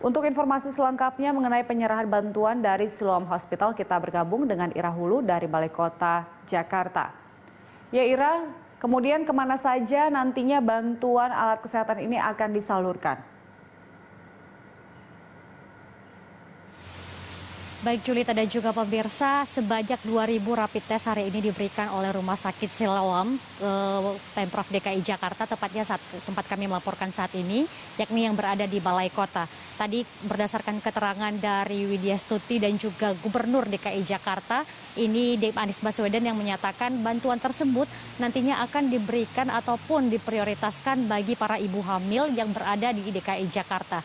Untuk informasi selengkapnya mengenai penyerahan bantuan dari Siloam Hospital, kita bergabung dengan Ira Hulu dari Balai Kota Jakarta. Ya Ira, kemudian kemana saja nantinya bantuan alat kesehatan ini akan disalurkan? Baik Julita dan juga pemirsa, sebanyak 2.000 rapid test hari ini diberikan oleh Rumah Sakit Siloam Pemprov DKI Jakarta, tepatnya tempat kami melaporkan saat ini, yakni yang berada di Balai Kota. Tadi berdasarkan keterangan dari Widya Stuti dan juga Gubernur DKI Jakarta, ini Anies Baswedan yang menyatakan bantuan tersebut nantinya akan diberikan ataupun diprioritaskan bagi para ibu hamil yang berada di DKI Jakarta.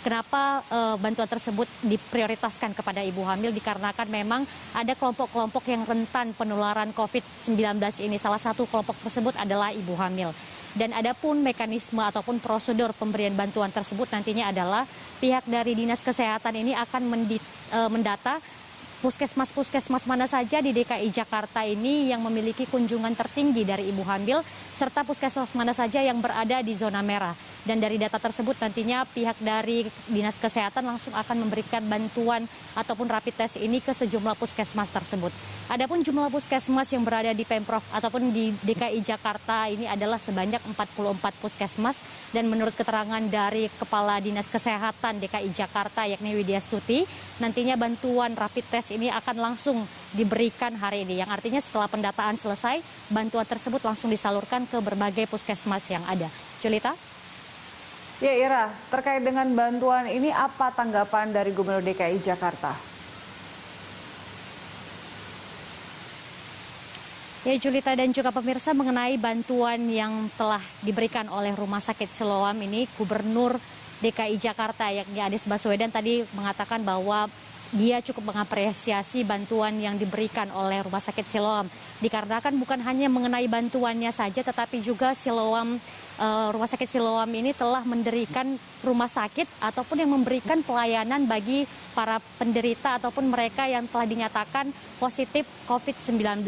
Kenapa bantuan tersebut diprioritaskan kepada ibu hamil? Dikarenakan memang ada kelompok-kelompok yang rentan penularan COVID-19 ini. Salah satu kelompok tersebut adalah ibu hamil. Dan adapun mekanisme ataupun prosedur pemberian bantuan tersebut nantinya adalah pihak dari Dinas Kesehatan ini akan mendata puskesmas-puskesmas mana saja di DKI Jakarta ini yang memiliki kunjungan tertinggi dari ibu hamil, serta puskesmas mana saja yang berada di zona merah. Dan dari data tersebut nantinya pihak dari Dinas Kesehatan langsung akan memberikan bantuan ataupun rapid test ini ke sejumlah puskesmas tersebut. Adapun jumlah puskesmas yang berada di Pemprov ataupun di DKI Jakarta ini adalah sebanyak 44 puskesmas, dan menurut keterangan dari Kepala Dinas Kesehatan DKI Jakarta yakni Widya Stuti, nantinya bantuan rapid test ini akan langsung diberikan hari ini, yang artinya setelah pendataan selesai, bantuan tersebut langsung disalurkan ke berbagai puskesmas yang ada. Julita? Ya Ira, terkait dengan bantuan ini apa tanggapan dari Gubernur DKI Jakarta? Ya Julita dan juga pemirsa, mengenai bantuan yang telah diberikan oleh Rumah Sakit Siloam ini, Gubernur DKI Jakarta yakni Anies Baswedan tadi mengatakan bahwa dia cukup mengapresiasi bantuan yang diberikan oleh Rumah Sakit Siloam. Dikarenakan bukan hanya mengenai bantuannya saja, tetapi juga Rumah Sakit Siloam ini telah mendirikan rumah sakit ataupun yang memberikan pelayanan bagi para penderita ataupun mereka yang telah dinyatakan positif COVID-19.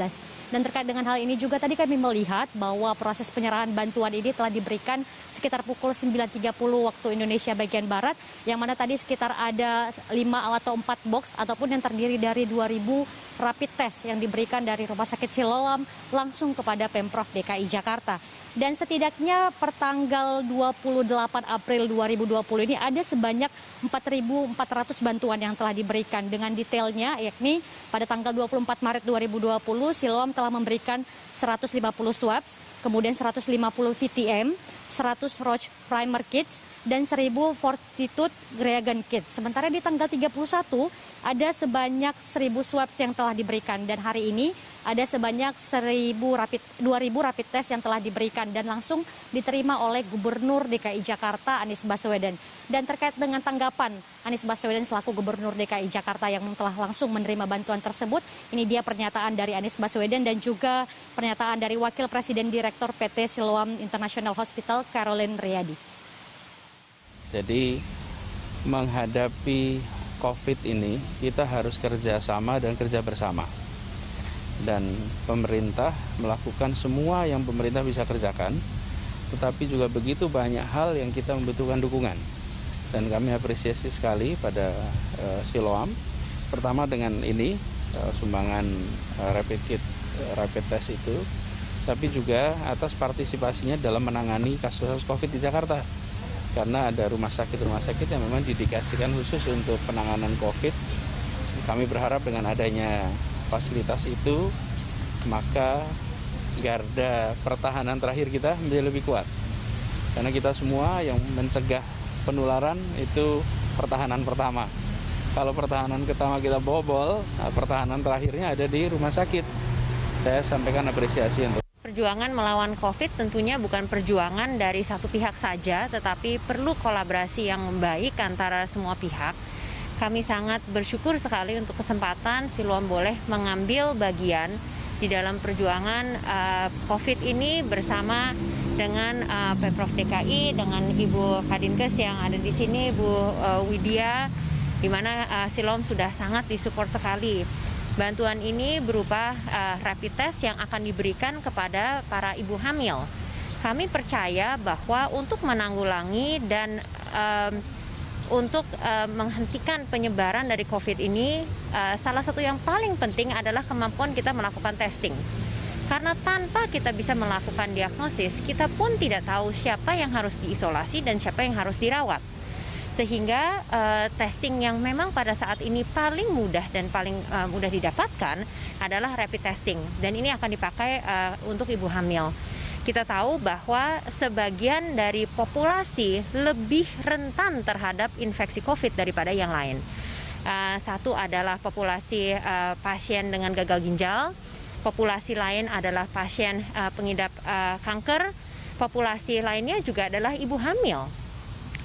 Dan terkait dengan hal ini juga tadi kami melihat bahwa proses penyerahan bantuan ini telah diberikan sekitar pukul 9.30 waktu Indonesia bagian Barat, yang mana tadi sekitar ada 5 atau 4 box ataupun yang terdiri dari 2.000 rapid test yang diberikan dari Rumah Sakit Siloam langsung kepada Pemprov DKI Jakarta. Dan setidaknya per tanggal 28 April 2020 ini ada sebanyak 4.400 bantuan yang telah diberikan. Dengan detailnya yakni pada tanggal 24 Maret 2020 Siloam telah memberikan 150 swabs, kemudian 150 VTM, 100 Roche Primer Kits, dan 1.000 Fortitude Reagen Kits. Sementara di tanggal 31 ada sebanyak 1.000 swabs yang telah diberikan, dan hari ini ada sebanyak 2.000 rapid test yang telah diberikan dan langsung diterima oleh Gubernur DKI Jakarta Anies Baswedan. Dan terkait dengan tanggapan Anies Baswedan selaku Gubernur DKI Jakarta yang telah langsung menerima bantuan tersebut, ini dia pernyataan dari Anies Baswedan dan juga pernyataan dari Wakil Presiden Direktur PT Siloam International Hospital, Caroline Riyadi. Jadi menghadapi COVID ini kita harus kerjasama dan kerja bersama. Dan pemerintah melakukan semua yang pemerintah bisa kerjakan, tetapi juga begitu banyak hal yang kita membutuhkan dukungan. Dan kami apresiasi sekali pada Siloam, pertama dengan ini sumbangan rapid test itu, tapi juga atas partisipasinya dalam menangani kasus COVID di Jakarta. Karena ada rumah sakit yang memang didedikasikan khusus untuk penanganan COVID. Kami berharap dengan adanya fasilitas itu, maka garda pertahanan terakhir kita menjadi lebih kuat. Karena kita semua yang mencegah penularan itu pertahanan pertama. Kalau pertahanan pertama kita bobol, pertahanan terakhirnya ada di rumah sakit. Saya sampaikan apresiasi untuk perjuangan melawan COVID tentunya bukan perjuangan dari satu pihak saja, tetapi perlu kolaborasi yang baik antara semua pihak. Kami sangat bersyukur sekali untuk kesempatan Siloam boleh mengambil bagian di dalam perjuangan COVID ini bersama dengan Pemprov DKI, dengan Ibu Kadinkes yang ada di sini, Ibu Widya, di mana Siloam sudah sangat disupport sekali. Bantuan ini berupa rapid test yang akan diberikan kepada para ibu hamil. Kami percaya bahwa untuk menanggulangi dan untuk menghentikan penyebaran dari COVID ini, salah satu yang paling penting adalah kemampuan kita melakukan testing. Karena tanpa kita bisa melakukan diagnosis, kita pun tidak tahu siapa yang harus diisolasi dan siapa yang harus dirawat. Sehingga testing yang memang pada saat ini paling mudah dan paling mudah didapatkan adalah rapid testing. Dan ini akan dipakai untuk ibu hamil. Kita tahu bahwa sebagian dari populasi lebih rentan terhadap infeksi COVID daripada yang lain. Satu adalah populasi pasien dengan gagal ginjal, populasi lain adalah pasien pengidap kanker, populasi lainnya juga adalah ibu hamil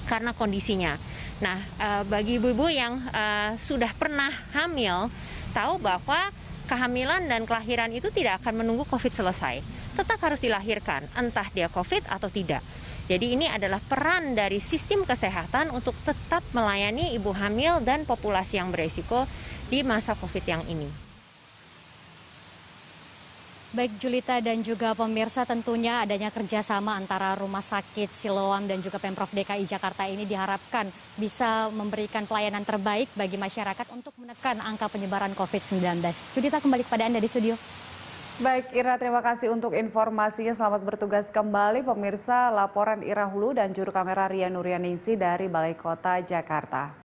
karena kondisinya. Nah, bagi ibu-ibu yang sudah pernah hamil, tahu bahwa kehamilan dan kelahiran itu tidak akan menunggu COVID selesai. Tetap harus dilahirkan, entah dia COVID atau tidak. Jadi ini adalah peran dari sistem kesehatan untuk tetap melayani ibu hamil dan populasi yang beresiko di masa COVID yang ini. Baik Julita dan juga pemirsa, tentunya adanya kerjasama antara Rumah Sakit Siloam dan juga Pemprov DKI Jakarta ini diharapkan bisa memberikan pelayanan terbaik bagi masyarakat untuk menekan angka penyebaran COVID-19. Julita, kembali kepada Anda di studio. Baik Ira, terima kasih untuk informasinya. Selamat bertugas kembali. Pemirsa, laporan Ira Hulu dan juru kamera Rian Nuryaningsi dari Balai Kota Jakarta.